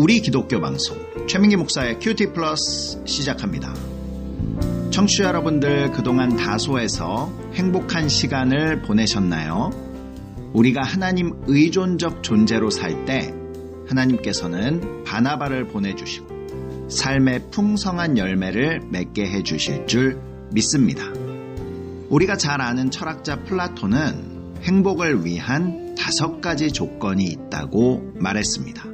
우리 기독교 방송 최민기 목사의 큐티 플러스 시작합니다. 청취자 여러분들 그동안 다소에서 행복한 시간을 보내셨나요? 우리가 하나님 의존적 존재로 살 때 하나님께서는 바나바를 보내주시고 삶의 풍성한 열매를 맺게 해주실 줄 믿습니다. 우리가 잘 아는 철학자 플라톤은 행복을 위한 5가지 조건이 있다고 말했습니다.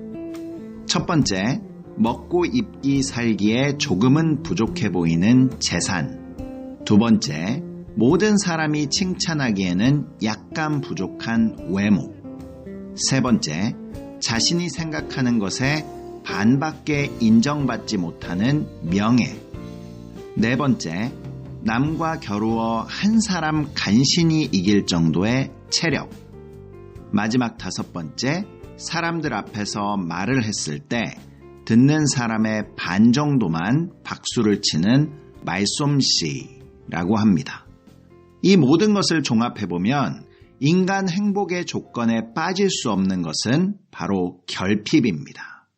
첫 번째, 먹고 입기 살기에 조금은 부족해 보이는 재산. 두 번째, 모든 사람이 칭찬하기에는 약간 부족한 외모. 세 번째, 자신이 생각하는 것에 반밖에 인정받지 못하는 명예. 네 번째, 남과 겨루어 한 사람 간신히 이길 정도의 체력. 마지막 5번째, 사람들 앞에서 말을 했을 때 듣는 사람의 반 정도만 박수를 치는 말솜씨라고 합니다. 이 모든 것을 종합해보면 인간 행복의 조건에 빠질 수 없는 것은 바로 결핍입니다.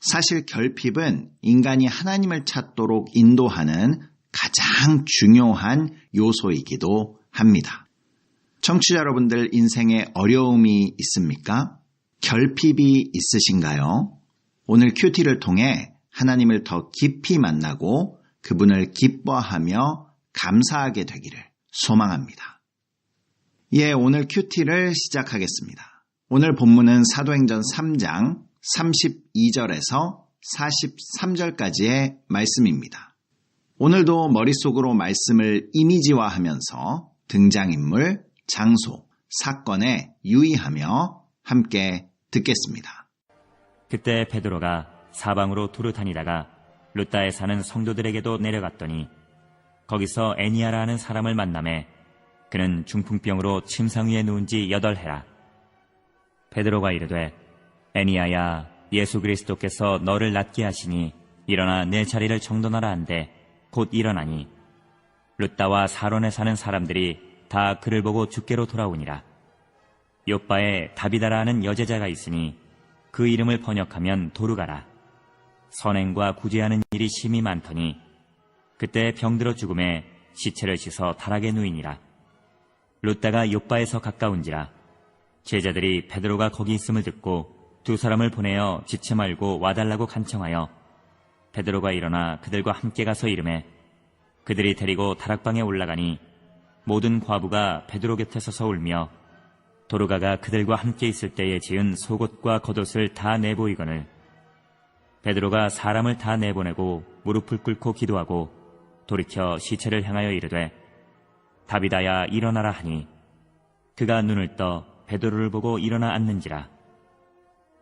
사실 결핍은 인간이 하나님을 찾도록 인도하는 가장 중요한 요소이기도 합니다. 청취자 여러분들 인생에 어려움이 있습니까? 결핍이 있으신가요? 오늘 큐티를 통해 하나님을 더 깊이 만나고 그분을 기뻐하며 감사하게 되기를 소망합니다. 오늘 큐티를 시작하겠습니다. 오늘 본문은 사도행전 3장 32절에서 43절까지의 말씀입니다. 오늘도 머릿속으로 말씀을 이미지화하면서 등장인물, 장소, 사건에 유의하며 함께 듣겠습니다. 그때 베드로가 사방으로 두루 다니다가 룻다에 사는 성도들에게도 내려갔더니 거기서 애니아라는 사람을 만나매 그는 중풍병으로 침상 위에 누운 지 8해라. 베드로가 이르되 애니아야, 예수 그리스도께서 너를 낫게 하시니 일어나 내 자리를 정돈하라 한데 곧 일어나니 룻다와 사론에 사는 사람들이 다 그를 보고 주께로 돌아오니라. 요빠에 다비다라 하는 여제자가 있으니 그 이름을 번역하면 도르가라. 선행과 구제하는 일이 심히 많더니 그때 병들어 죽음에 시체를 씻어 다락에 누이니라. 룻다가 요빠에서 가까운지라. 제자들이 베드로가 거기 있음을 듣고 2 사람을 보내어 지체 말고 와달라고 간청하여 베드로가 일어나 그들과 함께 가서 이르매 그들이 데리고 다락방에 올라가니 모든 과부가 베드로 곁에 서서 울며 도르가가 그들과 함께 있을 때에 지은 속옷과 겉옷을 다 내보이거늘 베드로가 사람을 다 내보내고 무릎을 꿇고 기도하고 돌이켜 시체를 향하여 이르되 다비다야 일어나라 하니 그가 눈을 떠 베드로를 보고 일어나 앉는지라.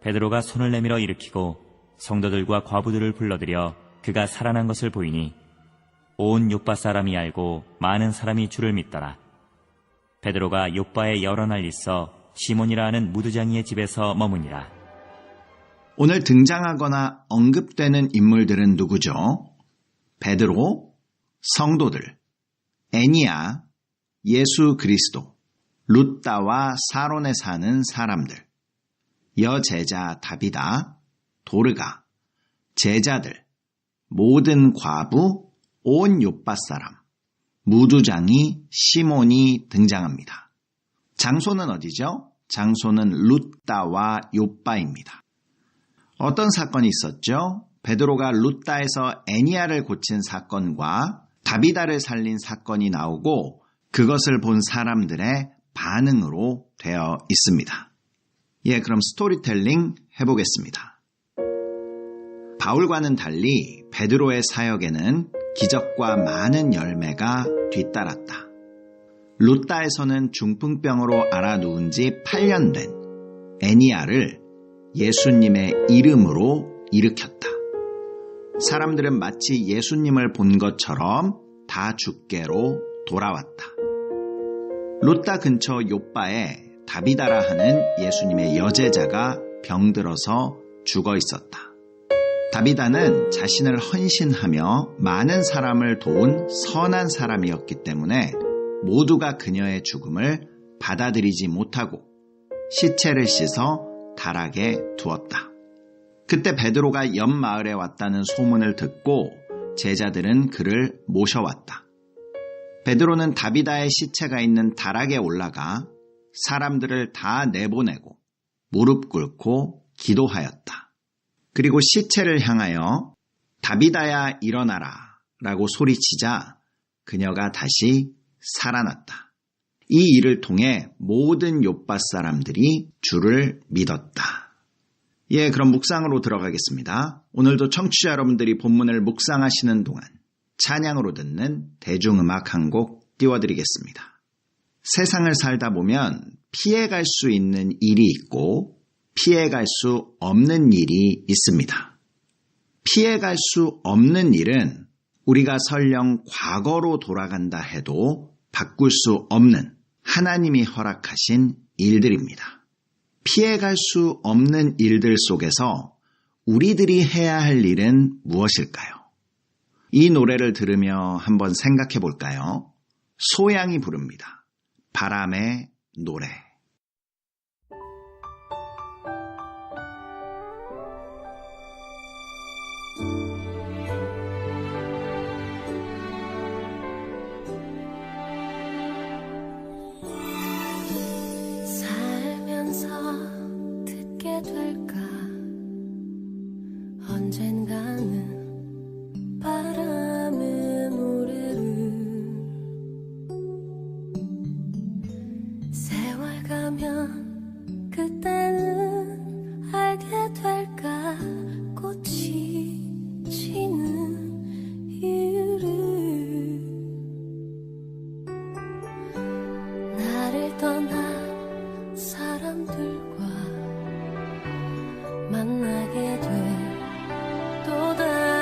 베드로가 손을 내밀어 일으키고 성도들과 과부들을 불러들여 그가 살아난 것을 보이니 온 요빠 사람이 알고 많은 사람이 주를 믿더라. 베드로가 요빠에 여러 날 있어 시몬이라 하는 무두장이의 집에서 머무니라. 오늘 등장하거나 언급되는 인물들은 누구죠? 베드로, 성도들, 애니아, 예수 그리스도, 룻다와 사론에 사는 사람들, 여제자 다비다, 도르가, 제자들, 모든 과부, 온 요빠 사람, 무두장이 시몬이 등장합니다. 장소는 어디죠? 장소는 룻다와 요빠입니다. 어떤 사건이 있었죠? 베드로가 룻다에서 애니아를 고친 사건과 다비다를 살린 사건이 나오고 그것을 본 사람들의 반응으로 되어 있습니다. 그럼 스토리텔링 해보겠습니다. 바울과는 달리 베드로의 사역에는 기적과 많은 열매가 뒤따랐다. 룻다에서는 중풍병으로 앓아 누운 지 8년 된 애니아를 예수님의 이름으로 일으켰다. 사람들은 마치 예수님을 본 것처럼 다 주께로 돌아왔다. 룻다 근처 요빠에 다비다라 하는 예수님의 여제자가 병들어서 죽어 있었다. 다비다는 자신을 헌신하며 많은 사람을 도운 선한 사람이었기 때문에 모두가 그녀의 죽음을 받아들이지 못하고 시체를 씻어 다락에 두었다. 그때 베드로가 옆 마을에 왔다는 소문을 듣고 제자들은 그를 모셔왔다. 베드로는 다비다의 시체가 있는 다락에 올라가 사람들을 다 내보내고 무릎 꿇고 기도하였다. 그리고 시체를 향하여 다비다야 일어나라 라고 소리치자 그녀가 다시 살아났다. 이 일을 통해 모든 욥밭 사람들이 주를 믿었다. 그럼 묵상으로 들어가겠습니다. 오늘도 청취자 여러분들이 본문을 묵상하시는 동안 찬양으로 듣는 대중음악 한 곡 띄워드리겠습니다. 세상을 살다 보면 피해갈 수 있는 일이 있고 피해갈 수 없는 일이 있습니다. 피해갈 수 없는 일은 우리가 설령 과거로 돌아간다 해도 바꿀 수 없는 하나님이 허락하신 일들입니다. 피해갈 수 없는 일들 속에서 우리들이 해야 할 일은 무엇일까요? 이 노래를 들으며 한번 생각해 볼까요? 소양이 부릅니다. 바람의 노래. 언젠가는 바람의 노래를 세월 가면 그때는 알게 될까 꽃이 지는 이유를 나를 떠난 사람들과 만나게 돼 또 다른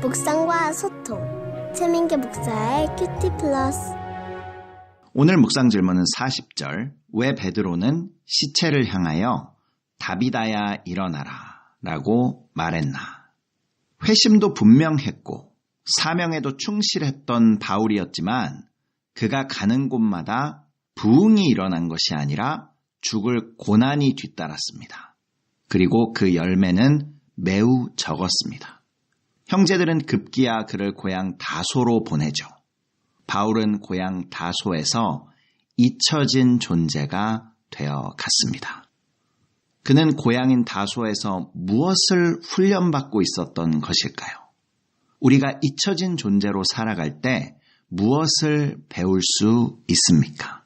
묵상과 소통. 최민기 목사의 큐티 플러스. 오늘 묵상 질문은 40절. 왜 베드로는 시체를 향하여 다비다야 일어나라 라고 말했나? 회심도 분명했고 사명에도 충실했던 바울이었지만 그가 가는 곳마다 부흥이 일어난 것이 아니라 죽을 고난이 뒤따랐습니다. 그리고 그 열매는 매우 적었습니다. 형제들은 급기야 그를 고향 다소로 보내죠. 바울은 고향 다소에서 잊혀진 존재가 되어 갔습니다. 그는 고향인 다소에서 무엇을 훈련받고 있었던 것일까요? 우리가 잊혀진 존재로 살아갈 때 무엇을 배울 수 있습니까?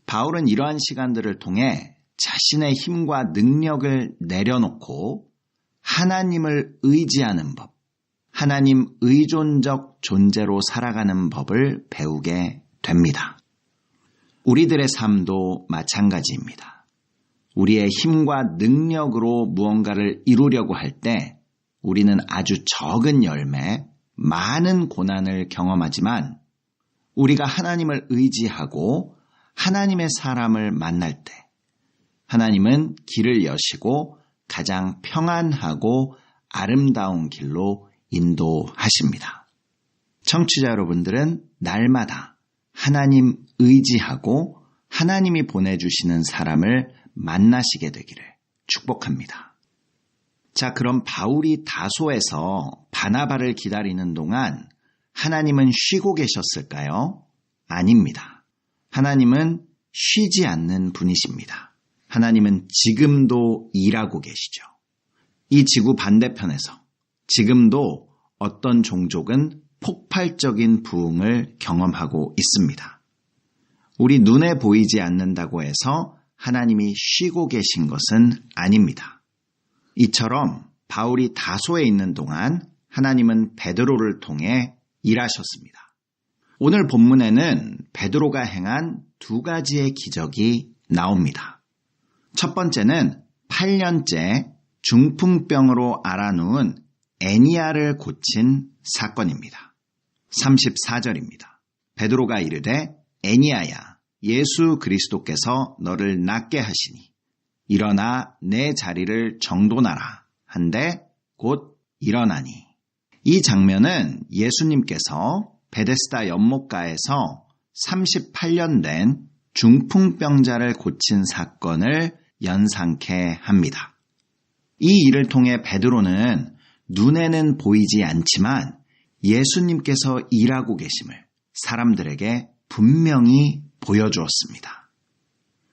바울은 이러한 시간들을 통해 자신의 힘과 능력을 내려놓고 하나님을 의지하는 법, 하나님 의존적 존재로 살아가는 법을 배우게 됩니다. 우리들의 삶도 마찬가지입니다. 우리의 힘과 능력으로 무언가를 이루려고 할 때 우리는 아주 적은 열매, 많은 고난을 경험하지만 우리가 하나님을 의지하고 하나님의 사람을 만날 때 하나님은 길을 여시고 가장 평안하고 아름다운 길로 인도하십니다. 청취자 여러분들은 날마다 하나님 의지하고 하나님이 보내주시는 사람을 만나시게 되기를 축복합니다. 자, 그럼 바울이 다소에서 바나바를 기다리는 동안 하나님은 쉬고 계셨을까요? 아닙니다. 하나님은 쉬지 않는 분이십니다. 하나님은 지금도 일하고 계시죠. 이 지구 반대편에서 지금도 어떤 종족은 폭발적인 부흥을 경험하고 있습니다. 우리 눈에 보이지 않는다고 해서 하나님이 쉬고 계신 것은 아닙니다. 이처럼 바울이 다소에 있는 동안 하나님은 베드로를 통해 일하셨습니다. 오늘 본문에는 베드로가 행한 두 가지의 기적이 나옵니다. 첫 번째는 8년째 중풍병으로 앓아누운 애니야를 고친 사건입니다. 34절입니다. 베드로가 이르되 애니야야 예수 그리스도께서 너를 낫게 하시니 일어나 내 자리를 정돈하라 한데 곧 일어나니. 이 장면은 예수님께서 베데스다 연못가에서 38년 된 중풍병자를 고친 사건을 연상케 합니다. 이 일을 통해 베드로는 눈에는 보이지 않지만 예수님께서 일하고 계심을 사람들에게 분명히 보여주었습니다.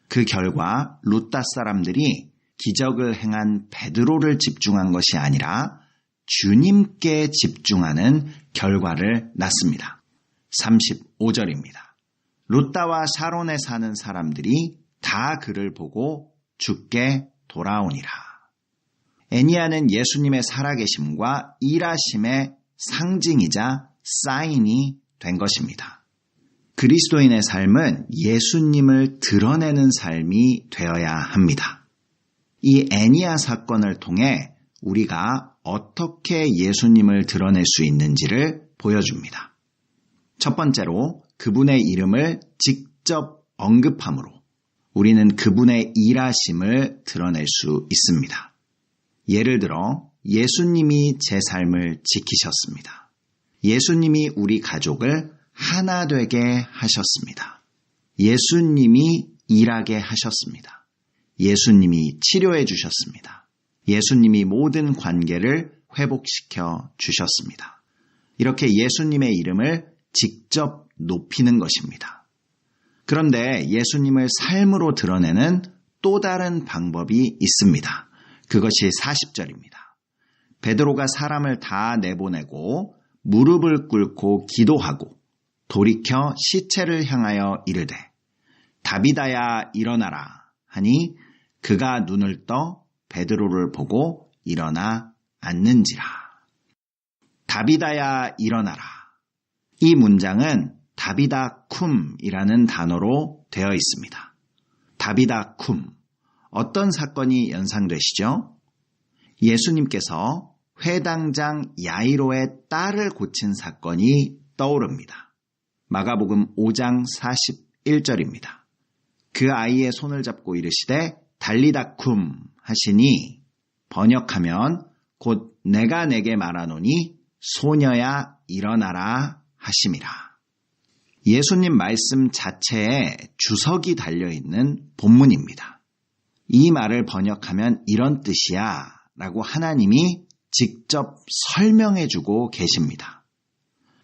그 결과 루따 사람들이 기적을 행한 베드로를 집중한 것이 아니라 주님께 집중하는 결과를 낳습니다. 35절입니다. 루따와 사론에 사는 사람들이 다 그를 보고 주께 돌아오니라. 애니야는 예수님의 살아계심과 일하심의 상징이자 사인이 된 것입니다. 그리스도인의 삶은 예수님을 드러내는 삶이 되어야 합니다. 이 애니야 사건을 통해 우리가 어떻게 예수님을 드러낼 수 있는지를 보여줍니다. 첫 번째로 그분의 이름을 직접 언급함으로 우리는 그분의 일하심을 드러낼 수 있습니다. 예를 들어 예수님이 제 삶을 지키셨습니다. 예수님이 우리 가족을 하나 되게 하셨습니다. 예수님이 일하게 하셨습니다. 예수님이 치료해 주셨습니다. 예수님이 모든 관계를 회복시켜 주셨습니다. 이렇게 예수님의 이름을 직접 높이는 것입니다. 그런데 예수님을 삶으로 드러내는 또 다른 방법이 있습니다. 그것이 40절입니다. 베드로가 사람을 다 내보내고 무릎을 꿇고 기도하고 돌이켜 시체를 향하여 이르되 다비다야 일어나라 하니 그가 눈을 떠 베드로를 보고 일어나 앉는지라. 다비다야 일어나라. 이 문장은 다비다 쿰이라는 단어로 되어 있습니다. 다비다 쿰. 어떤 사건이 연상되시죠? 예수님께서 회당장 야이로의 딸을 고친 사건이 떠오릅니다. 마가복음 5장 41절입니다. 그 아이의 손을 잡고 이르시되 달리다쿰 하시니 번역하면 곧 내가 내게 말하노니 소녀야 일어나라 하심이라. 예수님 말씀 자체에 주석이 달려있는 본문입니다. 이 말을 번역하면 이런 뜻이야 라고 하나님이 직접 설명해주고 계십니다.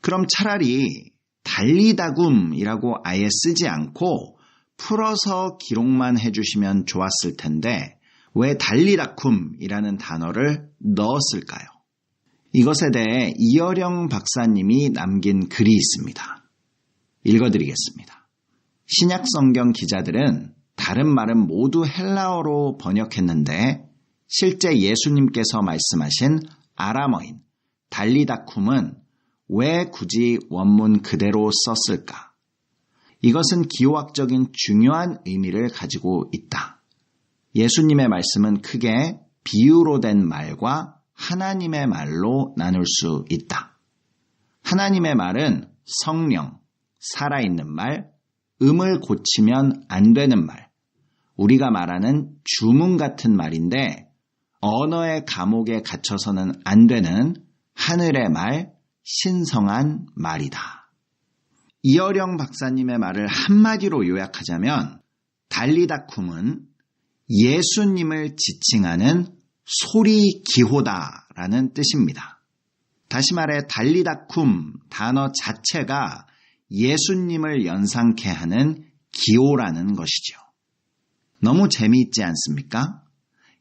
그럼 차라리 달리다굼이라고 아예 쓰지 않고 풀어서 기록만 해주시면 좋았을 텐데 왜 달리다쿰이라는 단어를 넣었을까요? 이것에 대해 이어령 박사님이 남긴 글이 있습니다. 읽어드리겠습니다. 신약성경 기자들은 다른 말은 모두 헬라어로 번역했는데 실제 예수님께서 말씀하신 아람어인 달리다쿰은 왜 굳이 원문 그대로 썼을까? 이것은 기호학적인 중요한 의미를 가지고 있다. 예수님의 말씀은 크게 비유로 된 말과 하나님의 말로 나눌 수 있다. 하나님의 말은 성령, 살아있는 말, 음을 고치면 안 되는 말, 우리가 말하는 주문 같은 말인데 언어의 감옥에 갇혀서는 안 되는 하늘의 말, 신성한 말이다. 이어령 박사님의 말을 한마디로 요약하자면 달리다쿰은 예수님을 지칭하는 소리 기호다라는 뜻입니다. 다시 말해 달리다쿰 단어 자체가 예수님을 연상케 하는 기호라는 것이죠. 너무 재미있지 않습니까?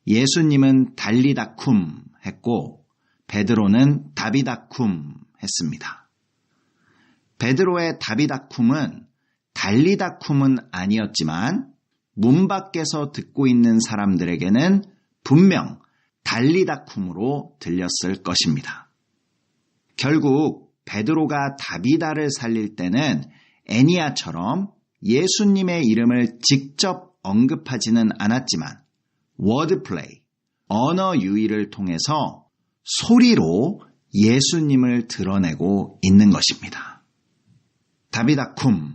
예수님은 달리다쿰 했고 베드로는 다비다쿰 했습니다. 베드로의 다비다쿰은 달리다쿰은 아니었지만 문 밖에서 듣고 있는 사람들에게는 분명 달리다쿰으로 들렸을 것입니다. 결국 베드로가 다비다를 살릴 때는 애니야처럼 예수님의 이름을 직접 언급하지는 않았지만 워드플레이, 언어 유희를 통해서 소리로 예수님을 드러내고 있는 것입니다. 다비다쿰,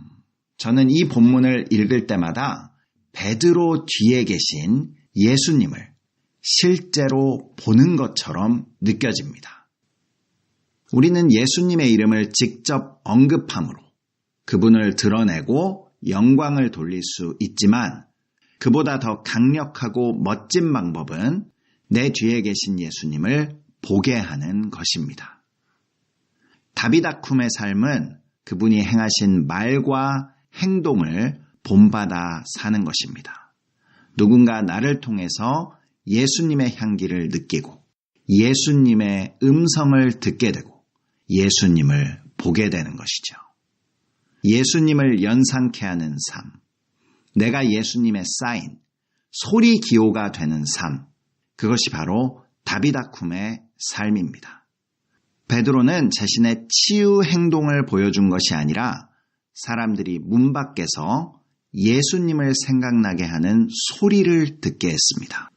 저는 이 본문을 읽을 때마다 베드로 뒤에 계신 예수님을 실제로 보는 것처럼 느껴집니다. 우리는 예수님의 이름을 직접 언급함으로 그분을 드러내고 영광을 돌릴 수 있지만 그보다 더 강력하고 멋진 방법은 내 뒤에 계신 예수님을 보게 하는 것입니다. 다비다쿰의 삶은 그분이 행하신 말과 행동을 본받아 사는 것입니다. 누군가 나를 통해서 예수님의 향기를 느끼고 예수님의 음성을 듣게 되고 예수님을 보게 되는 것이죠. 예수님을 연상케 하는 삶, 내가 예수님의 사인, 소리 기호가 되는 삶, 그것이 바로 다비다쿰의 삶입니다. 베드로는 자신의 치유 행동을 보여준 것이 아니라 사람들이 문 밖에서 예수님을 생각나게 하는 소리를 듣게 했습니다.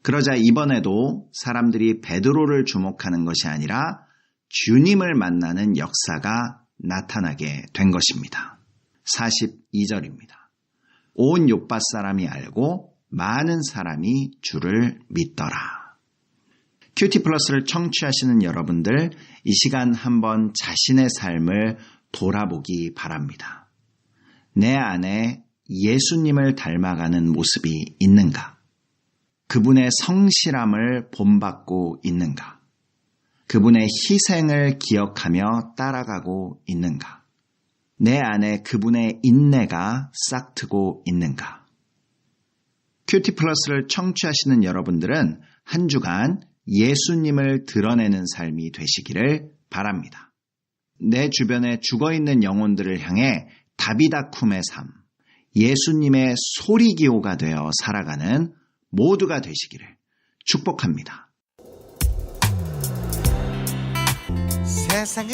그러자 이번에도 사람들이 베드로를 주목하는 것이 아니라 주님을 만나는 역사가 나타나게 된 것입니다. 42절입니다. 온 욥밭 사람이 알고 많은 사람이 주를 믿더라. 큐티 플러스를 청취하시는 여러분들, 이 시간 한번 자신의 삶을 돌아보기 바랍니다. 내 안에 예수님을 닮아가는 모습이 있는가? 그분의 성실함을 본받고 있는가? 그분의 희생을 기억하며 따라가고 있는가? 내 안에 그분의 인내가 싹트고 있는가? 큐티 플러스를 청취하시는 여러분들은 한 주간 예수님을 드러내는 삶이 되시기를 바랍니다. 내 주변에 죽어있는 영혼들을 향해 다비다쿰의 삶, 예수님의 소리기호가 되어 살아가는 모두가 되시기를 축복합니다. 세상으로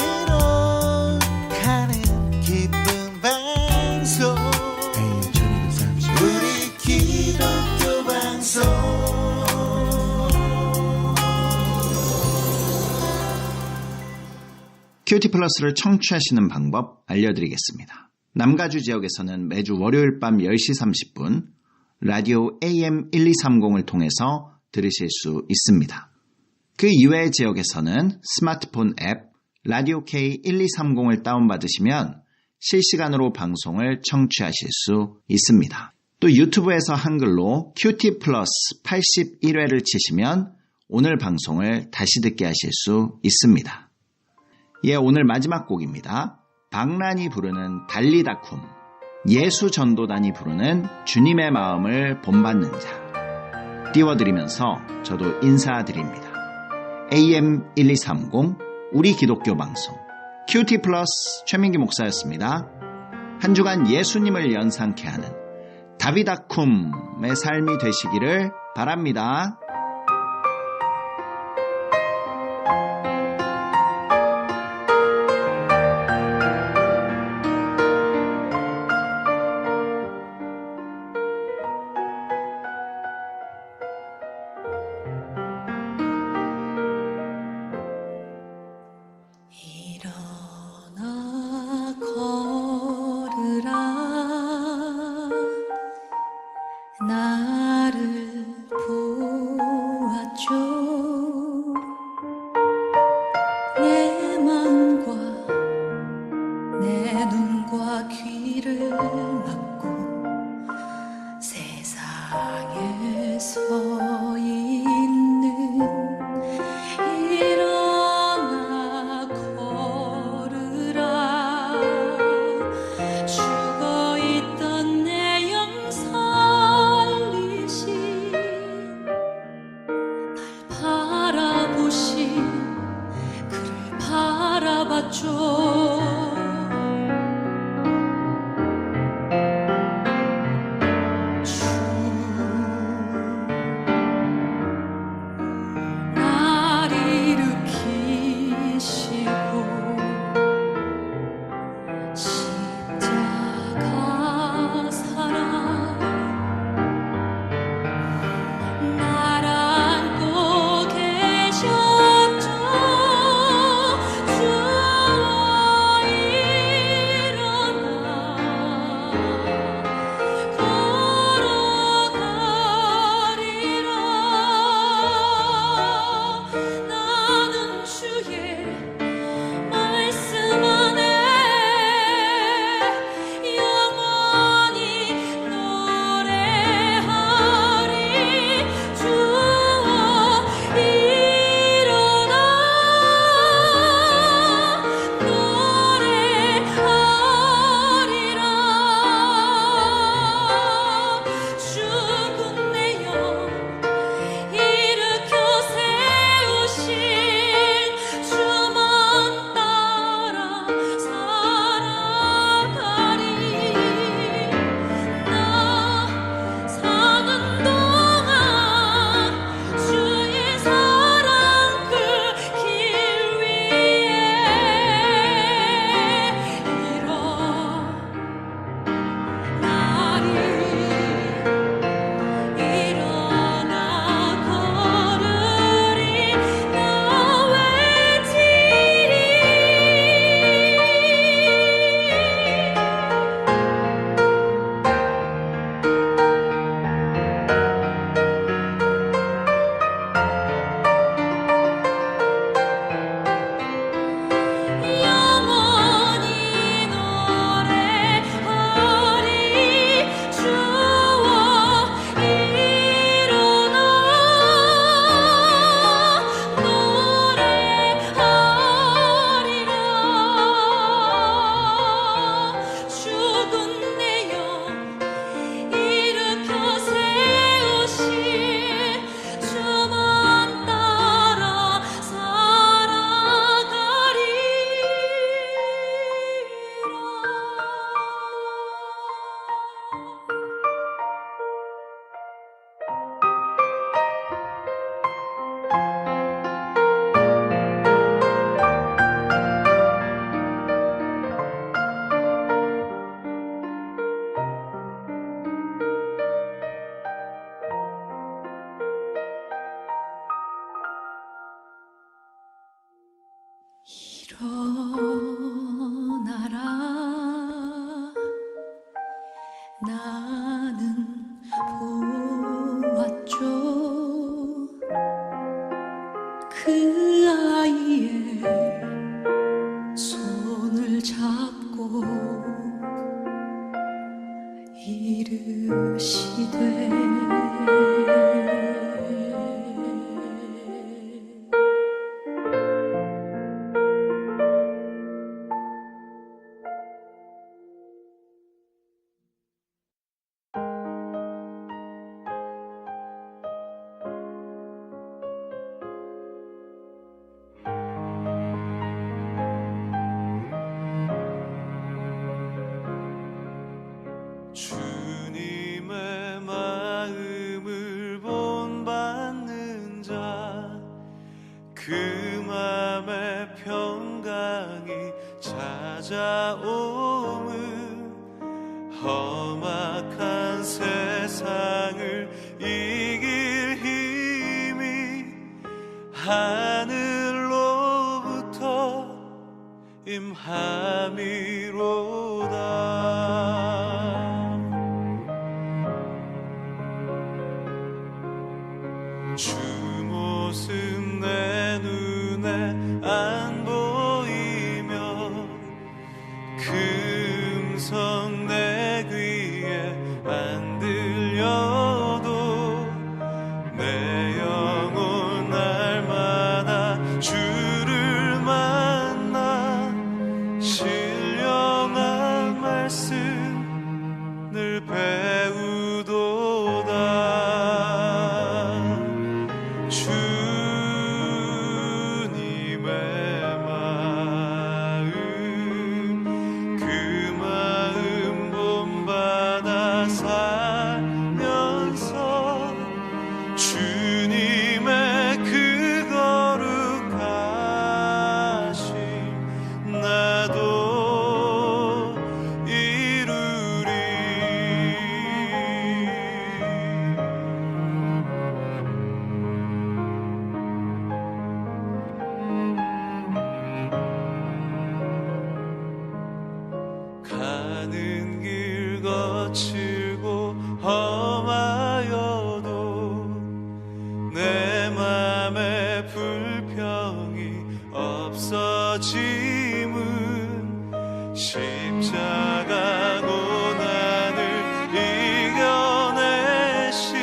가는 기쁜 방송 우리 기독교 방송 큐티 플러스를 청취하시는 방법 알려드리겠습니다. 남가주 지역에서는 매주 월요일 밤 10시 30분 라디오 AM 1230을 통해서 들으실 수 있습니다. 그 이외의 지역에서는 스마트폰 앱 라디오 K 1230을 다운받으시면 실시간으로 방송을 청취하실 수 있습니다. 또 유튜브에서 한글로 큐티 플러스 81회를 치시면 오늘 방송을 다시 듣게 하실 수 있습니다. 예, 오늘 마지막 곡입니다. 박란이 부르는 달리다쿰, 예수 전도단이 부르는 주님의 마음을 본받는 자 띄워드리면서 저도 인사드립니다. AM 1230 우리 기독교 방송 큐티 플러스 최민기 목사였습니다. 한 주간 예수님을 연상케 하는 다비다쿰의 삶이 되시기를 바랍니다. 일어나 걸으라 나를 보아줘 내 맘과 내 눈과 귀를 막고 세상에 서 있는 일어나 걸으라 죽어있던 내 영 살리신 날 바라보신 그를 바라봤죠. 날 일으키시고 십자가 사랑 날 안고 계셨죠. 주 일어나라 나는 보았죠 그 아이의 손을 잡고 이르시되 주님의 마음을 본받는 자 그 맘에 평강이 찾아옴은 험악한 세상을 이길 힘이 하늘로부터 임함이로다. 주 모습 내 눈에 안 보이며 그 음성 내 귀에 안 들려도 내 영혼 날마다 주를 만나 신령한 말씀 늘 배우도다. 가는 길 거칠고 험하여도 내 맘에 불평이 없어짐은 십자가 고난을 이겨내신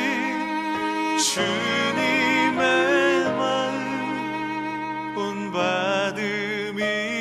주님의 마음 본받음이